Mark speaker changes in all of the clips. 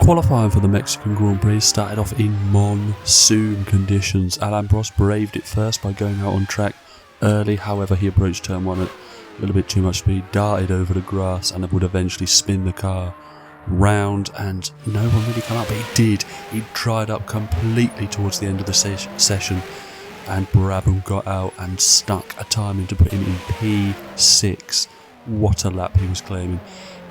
Speaker 1: Qualifying for the Mexican Grand Prix started off in monsoon conditions. Prost braved it first by going out on track early, however he approached turn 1 at a little bit too much speed, darted over the grass and would eventually spin the car round, and no one really came up, but he did. He dried up completely towards the end of the session, and Brabham got out and stuck a timing to put him in P6. What a lap he was claiming.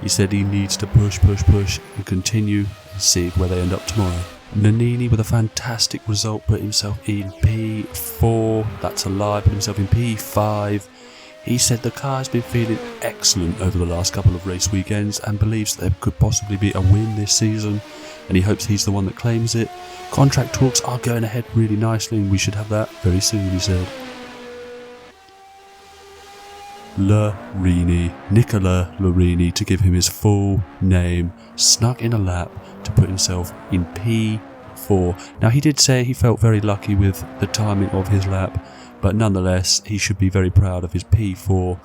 Speaker 1: He said he needs to push and continue and see where they end up tomorrow. Nannini, with a fantastic result, put himself in P4. That's a lie, put himself in P5. He said the car has been feeling excellent over the last couple of race weekends and believes there could possibly be a win this season, and he hopes he's the one that claims it. Contract talks are going ahead really nicely and we should have that very soon, he said. Nicola Larini, to give him his full name, snuck in a lap to put himself in P4. Now, he did say he felt very lucky with the timing of his lap, but nonetheless he should be very proud of his P4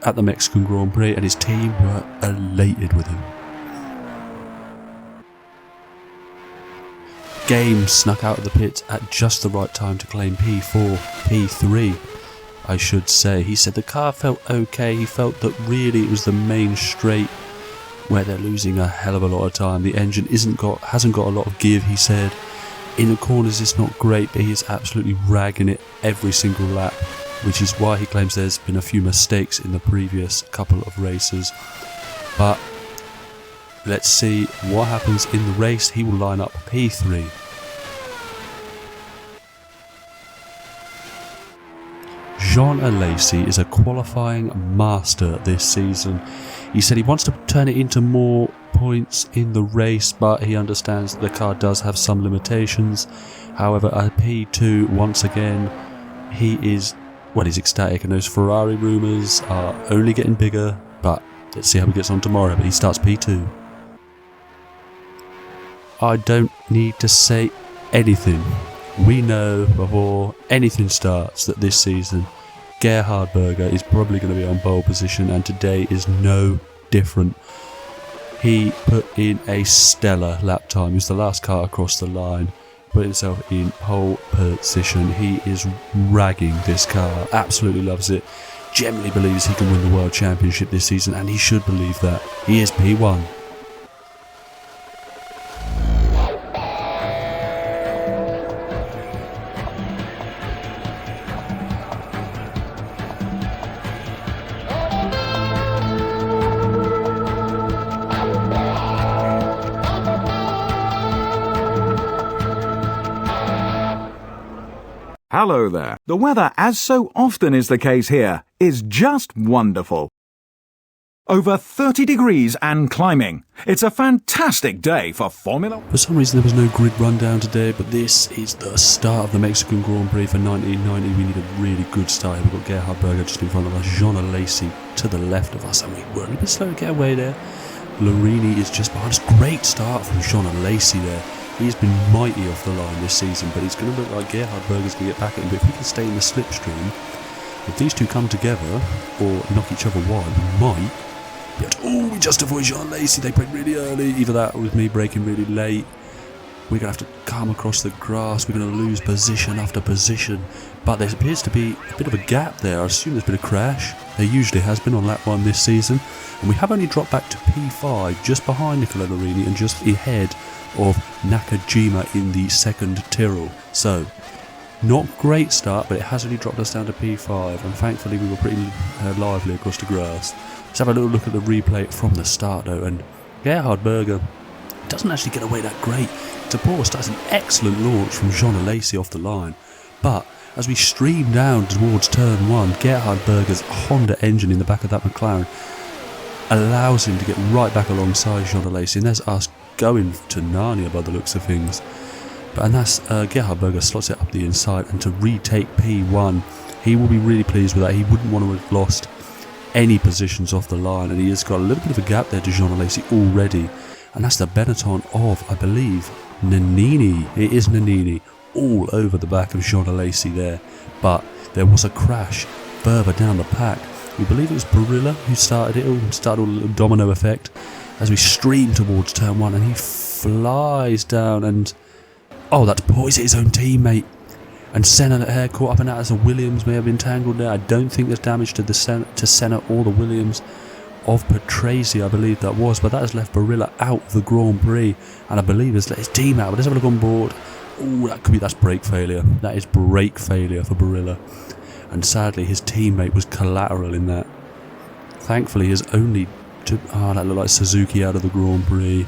Speaker 1: at the Mexican Grand Prix, and his team were elated with him. Games snuck out of the pit at just the right time to claim P3, I should say. He said the car felt okay. He felt that really it was the main straight where they're losing a hell of a lot of time. The engine hasn't got a lot of give, he said. In the corners it's not great, but he is absolutely ragging it every single lap, which is why he claims there's been a few mistakes in the previous couple of races. But let's see what happens in the race. He will line up P3. Jean Alesi is a qualifying master this season. He said he wants to turn it into more points in the race, but he understands that the car does have some limitations. However, at P2, once again, he's ecstatic, and those Ferrari rumours are only getting bigger, but let's see how he gets on tomorrow. But he starts P2. I don't need to say anything. We know before anything starts that this season Gerhard Berger is probably going to be on pole position, and today is no different. He put in a stellar lap time. He was the last car across the line, put himself in pole position. He is ragging this car, absolutely loves it, generally believes he can win the World Championship this season, and he should believe that. He is P1.
Speaker 2: Hello there. The weather, as so often is the case here, is just wonderful. Over 30 degrees and climbing. It's a fantastic day for Formula 1.
Speaker 1: For some reason there was no grid rundown today, but this is the start of the Mexican Grand Prix for 1990. We need a really good start. We've got Gerhard Berger just in front of us, Jean Alesi to the left of us, and we were a little bit slow to get away there. Larini is just behind us. Great start from Jean Alesi there. He's been mighty off the line this season, but it's going to look like Gerhard Berger's going to get back at him. But if we can stay in the slipstream, if these two come together or knock each other wide, we might be able to... Oh, we just avoid Jean Alesi. They brake really early. Either that or with me braking really late. We're going to have to come across the grass. We're going to lose position after position. But there appears to be a bit of a gap there. I assume there's been a crash. There usually has been on lap 1 this season. And we have only dropped back to P5, just behind Nicola Larini and just ahead of Nakajima in the second Tyrrell. So, not great start, but it has only dropped us down to P5, and thankfully we were pretty lively across the grass. Let's have a little look at the replay from the start though, and Gerhard Berger doesn't actually get away that great. To Prost, that's an excellent launch from Jean Alesi off the line, but as we stream down towards turn 1, Gerhard Berger's Honda engine in the back of that McLaren allows him to get right back alongside Jean Alesi, and there's us going to Narnia by the looks of things. And that's Gerhard Berger slots it up the inside, and to retake P1, he will be really pleased with that. He wouldn't want to have lost any positions off the line, and he has got a little bit of a gap there to Jean Alesi already, and that's the Benetton of, I believe, Nannini. It is Nannini all over the back of Jean Alesi there, but there was a crash further down the pack. We believe it was Barilla who started it all, started a little domino effect as we streamed towards turn 1, and he flies down, and oh, that's poison his own teammate. And Senna there caught up in that as the Williams may have been tangled there. I don't think there's damage to Senna or the Williams of Prix, I believe that was, but that has left Barilla out of the Grand Prix, and I believe has let his team out. But let's have a look on board. Oh, that's brake failure. That is brake failure for Barilla, and sadly his teammate was collateral in that. Thankfully, his only that looked like Suzuki out of the Grand Prix.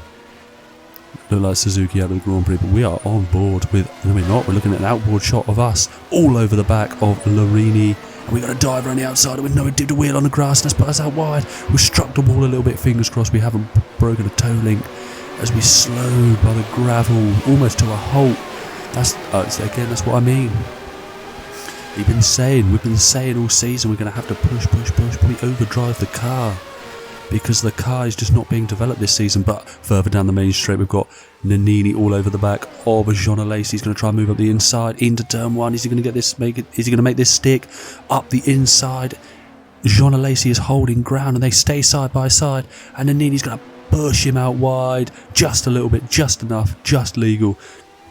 Speaker 1: But we are on board with... No, we're not. We're looking at an outboard shot of us all over the back of Larini. And we're going to dive around the outside with no dip the wheel on the grass. Let's put us out wide. We've struck the wall a little bit. Fingers crossed we haven't broken a toe link as we slow by the gravel almost to a halt. That's what I mean. We've been saying all season we're going to have to push. We overdrive the car, because the car is just not being developed this season. But further down the main straight, we've got Nannini all over the back of Jean Alesi. He's going to try and move up the inside into turn one. Is he going to get this? Is he going to make this stick up the inside? Jean Alesi is holding ground, and they stay side by side. And Nannini's going to push him out wide just a little bit, just enough, just legal,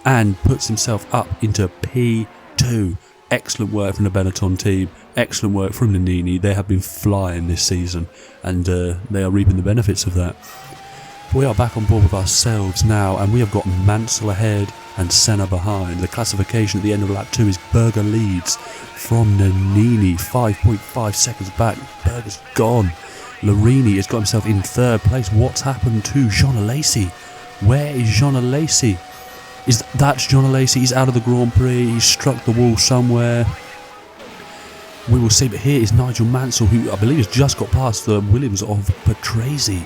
Speaker 1: and puts himself up into P2. Excellent work from the Benetton team. Excellent work from Nannini. They have been flying this season, and they are reaping the benefits of that. We are back on board with ourselves now, and we have got Mansell ahead and Senna behind. The classification at the end of lap 2 is Berger leads from Nannini, 5.5 seconds back. Berger's gone. Larini has got himself in third place. What's happened to Jean Alesi? Where is Jean Alesi? That's Jean Alesi. He's out of the Grand Prix. He's struck the wall somewhere. We will see, but here is Nigel Mansell, who I believe has just got past the Williams of Prix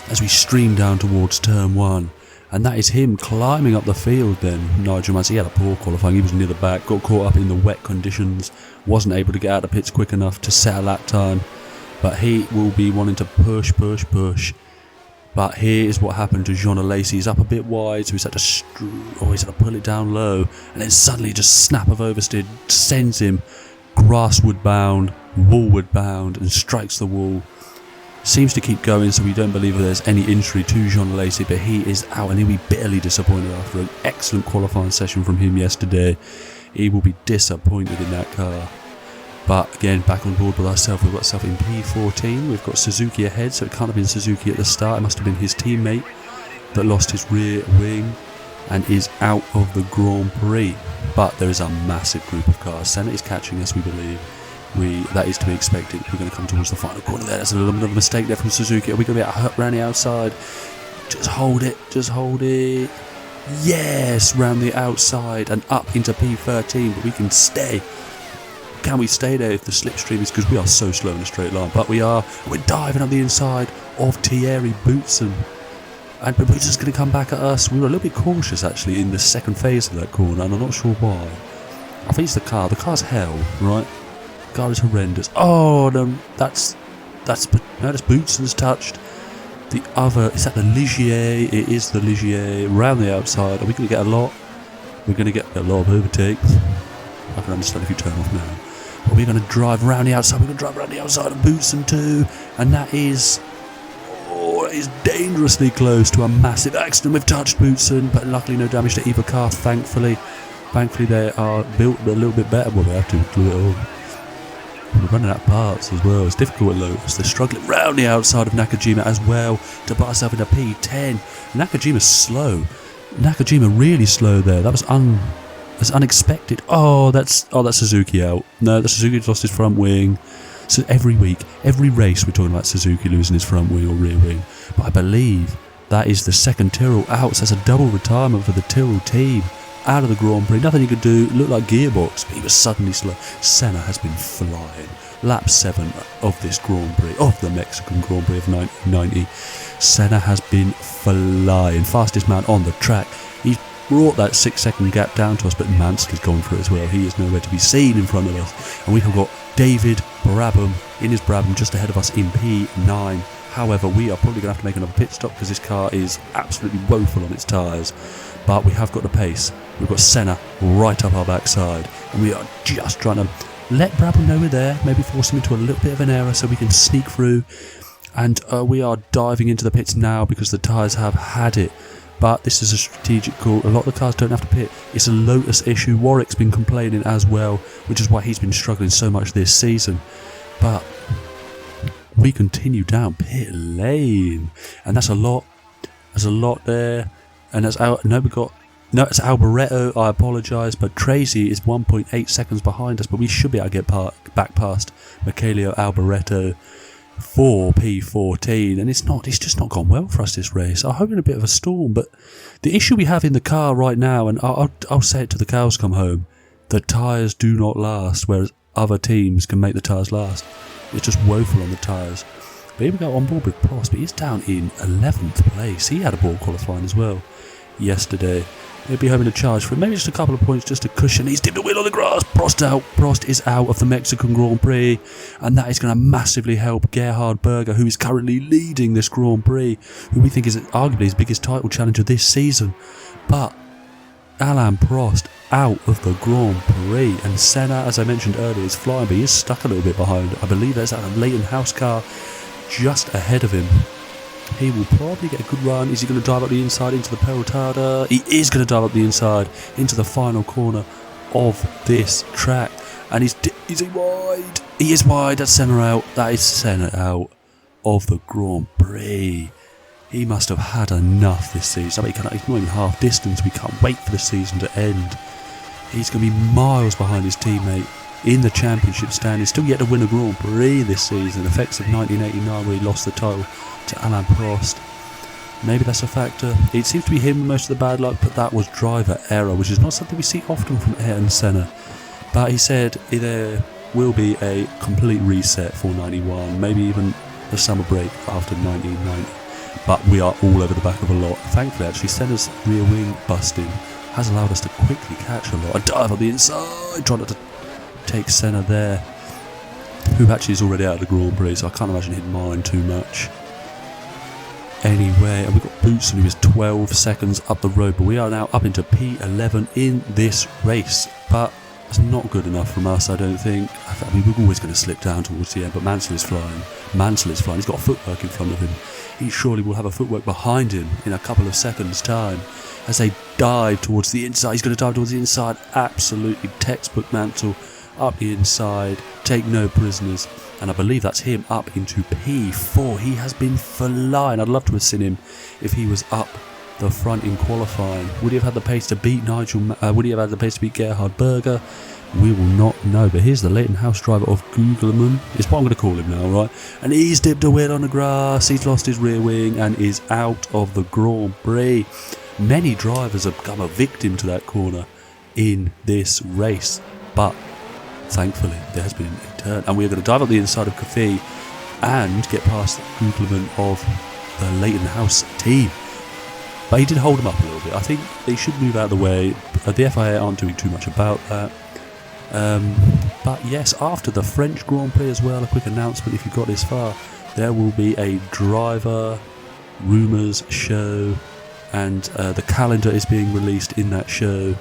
Speaker 1: as we stream down towards turn one. And that is him climbing up the field then, Nigel Mansell. He had a poor qualifying, he was near the back, got caught up in the wet conditions, wasn't able to get out of the pits quick enough to set a lap time. But he will be wanting to push. But here is what happened to Jean Alesi. He's up a bit wide, so he's had to pull it down low, and then suddenly just snap of oversteer sends him grasswood bound, wallward bound, and strikes the wall. Seems to keep going, so we don't believe there's any injury to Jean Alesi, but he is out, and he'll be bitterly disappointed after an excellent qualifying session from him yesterday. He will be disappointed in that car. But again, back on board with ourselves. We've got ourselves in P14. We've got Suzuki ahead, so it can't have been Suzuki at the start. It must have been his teammate that lost his rear wing and is out of the Grand Prix. But there is a massive group of cars. Senna is catching us, we believe. That is to be expected. We're going to come towards the final corner there. That's a little bit of a mistake there from Suzuki. Are we going to be around the outside? Just hold it. Yes, round the outside and up into P13, but we can stay. Can we stay there if the slipstream is, because we are so slow in a straight line, but we're diving up the inside of Thierry Boutsen, and Boutsen's going to come back at us. We were a little bit cautious actually in the second phase of that corner, and I'm not sure why. I think it's the car's hell, right? The car is horrendous. Oh no, that's Boutsen's touched. The other, is that the Ligier? It is the Ligier, round the outside. Are we going to get a lot? We're going to get a lot of overtakes. I can understand if you turn off now. But we're going to drive around the outside. We're going to drive around the outside of Boutsen too. And that is dangerously close to a massive accident. We've touched Boutsen, but luckily no damage to either car, thankfully. Thankfully they are built a little bit better. Well, they have to glue it all. We're running out of parts as well. It's difficult at Lotus. They're struggling round the outside of Nakajima as well to put ourselves in a P10. Nakajima's slow. Nakajima really slow there. That was That's unexpected. That's Suzuki out. No, the Suzuki's lost his front wing. So every week, every race, we're talking about Suzuki losing his front wing or rear wing. But I believe that is the second Tyrrell out. So that's a double retirement for the Tyrrell team. Out of the Grand Prix. Nothing he could do. Looked like gearbox, but he was suddenly slow. Senna has been flying. Lap 7 of this Grand Prix, of the Mexican Grand Prix of 1990. Senna has been flying. Fastest man on the track. He's brought that 6-second gap down to us, but Mansell has gone for it as well. He is nowhere to be seen in front of us. And we have got David Brabham in his Brabham just ahead of us in P9. However, we are probably going to have to make another pit stop because this car is absolutely woeful on its tyres. But we have got the pace. We've got Senna right up our backside. And we are just trying to let Brabham know we're there, maybe force him into a little bit of an error so we can sneak through. And we are diving into the pits now because the tyres have had it. But this is a strategic call. A lot of the cars don't have to pit. It's a Lotus issue. Warwick's been complaining as well, which is why he's been struggling so much this season. But we continue down pit lane, and that's a lot. There's a lot there, and that's out. No, it's Alboreto. I apologise, but Tracy is 1.8 seconds behind us, but we should be able to get back past Michaelio Alboreto for P14, and it's just not gone well for us this race. I'm hoping a bit of a storm, but the issue we have in the car right now, and I'll say it till the cows come home, the tyres do not last, whereas other teams can make the tyres last. It's just woeful on the tyres. But here we go on board with Prost, but he's down in 11th place. He had a ball qualifying as well yesterday. He'll be hoping to charge for maybe just a couple of points just to cushion. He's dipped the wheel on the grass. Prost out. Prost is out of the Mexican Grand Prix, and that is going to massively help Gerhard Berger, who is currently leading this Grand Prix, who we think is arguably his biggest title challenger this season. But Alain Prost out of the Grand Prix, and Senna, as I mentioned earlier, is flying, but he is stuck a little bit behind. I believe there's a Leighton House car just ahead of him. He will probably get a good run. Is he going to dive up the inside into the Perotada? He is going to dive up the inside into the final corner of this track. And is he wide? He is wide. That's Senna out. That is Senna out of the Grand Prix. He must have had enough this season. I mean, he's not even half distance. We can't wait for the season to end. He's going to be miles behind his teammate in the championship stand. He's still yet to win a Grand Prix this season. Effects of 1989 where he lost the title to Alain Prost. Maybe that's a factor. It seems to be him most of the bad luck, but that was driver error, which is not something we see often from Ayrton Senna. But he said there will be a complete reset for 91, maybe even the summer break after 1990. But we are all over the back of a lot. Thankfully, actually, Senna's rear wing busting has allowed us to quickly catch a lot. A dive on the inside, trying not to take Senna there, who actually is already out of the Grand Prix, so I can't imagine he'd mind too much. Anyway, and we've got Boutsen, who is 12 seconds up the road, but we are now up into P11 in this race. But it's not good enough from us, I don't think. I mean, we're always going to slip down towards the end, but Mansell is flying. He's got a footwork in front of him. He surely will have a footwork behind him in a couple of seconds' time as they dive towards the inside. He's going to dive towards the inside. Absolutely textbook Mansell up the inside. Take no prisoners. And I believe that's him up into P4. He has been flying. I'd love to have seen him if he was up the front in qualifying. Would he have had the pace to beat would he have had the pace to beat Gerhard Berger? We will not know. But here's the Leighton House driver of Gugelman. It's what I'm going to call him now, right? And he's dipped a wheel on the grass. He's lost his rear wing and is out of the Grand Prix. Many drivers have become a victim to that corner in this race. But thankfully, there has been a turn. And we're going to dive up the inside of Cafe and get past Gugelman of the Leighton House team. But he did hold him up a little bit. I think they should move out of the way. The FIA aren't doing too much about that. But yes, after the French Grand Prix as well, a quick announcement if you got this far, there will be a driver rumours show, and the calendar is being released in that show,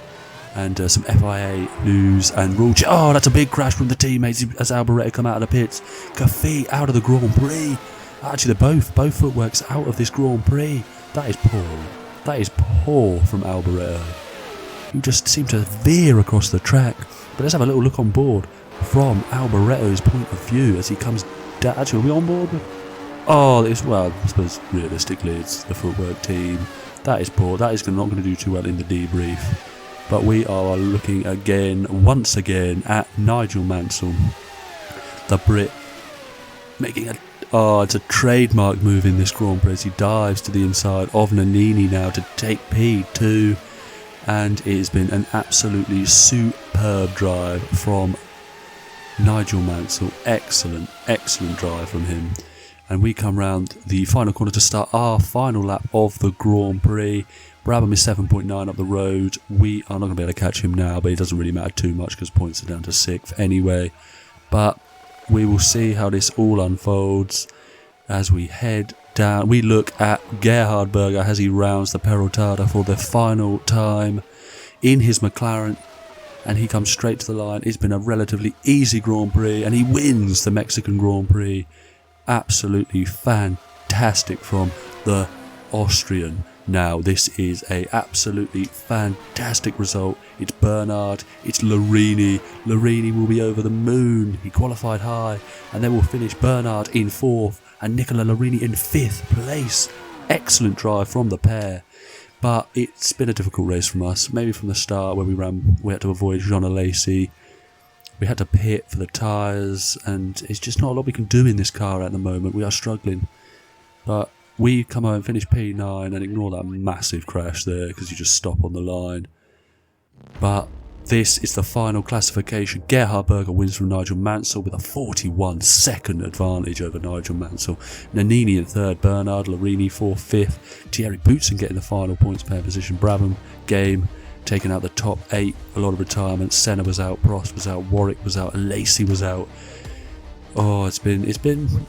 Speaker 1: and some FIA news and rule oh, that's a big crash from the teammates as Alboreto come out of the pits. Cafe out of the Grand Prix. Actually, they're both footworks out of this Grand Prix. That is poor. That is poor from Alboreto. You just seem to veer across the track. But let's have a little look on board from Alboreto's point of view as he comes down. Actually, are we on board? Oh, well, I suppose realistically it's the footwork team. That is poor. That is not going to do too well in the debrief. But we are looking once again, at Nigel Mansell, the Brit, making it's a trademark move in this Grand Prix. He dives to the inside of Nannini now to take P2. And it has been an absolutely superb drive from Nigel Mansell. Excellent drive from him. And we come round the final corner to start our final lap of the Grand Prix. Brabham is 7.9 up the road. We are not going to be able to catch him now, but it doesn't really matter too much because points are down to 6th anyway. But we will see how this all unfolds as we head down. We look at Gerhard Berger as he rounds the Perotada for the final time in his McLaren, and he comes straight to the line. It's been a relatively easy Grand Prix, and he wins the Mexican Grand Prix. Absolutely fantastic from the Austrian. Now this is a absolutely fantastic result. It's Bernard, it's Larini. Larini will be over the moon. He qualified high, and then we'll finish Bernard in 4th and Nicola Larini in 5th place. Excellent drive from the pair. But it's been a difficult race from us. Maybe from the start where we had to avoid Jean Alesi. We had to pit for the tyres, and it's just not a lot we can do in this car at the moment. We are struggling. But we come out and finish P9 and ignore that massive crash there because you just stop on the line. But this is the final classification. Gerhard Berger wins from Nigel Mansell with a 41-second advantage over Nigel Mansell. Nannini in 3rd, Bernard, Larini 4th, 5th. Thierry Boutsen getting the final points pair position. Brabham, Game, taking out the top 8. A lot of retirements. Senna was out, Prost was out, Warwick was out, Alesi was out. Oh, it's been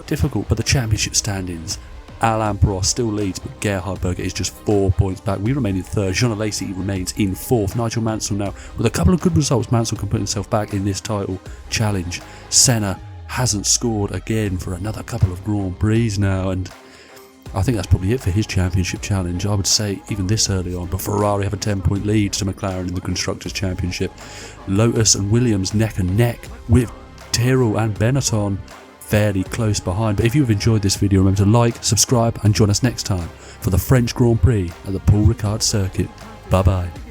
Speaker 1: difficult. But the championship standings, Alain Prost still leads, but Gerhard Berger is just 4 points back. We remain in 3rd. Jean Alesi remains in 4th. Nigel Mansell now, with a couple of good results, Mansell can put himself back in this title challenge. Senna hasn't scored again for another couple of Grand Prix now, and I think that's probably it for his championship challenge. I would say even this early on, but Ferrari have a 10-point lead to McLaren in the Constructors' Championship. Lotus and Williams neck and neck with Tyrrell and Benetton fairly close behind. But if you've enjoyed this video, remember to like, subscribe and join us next time for the French Grand Prix at the Paul Ricard circuit. Bye bye.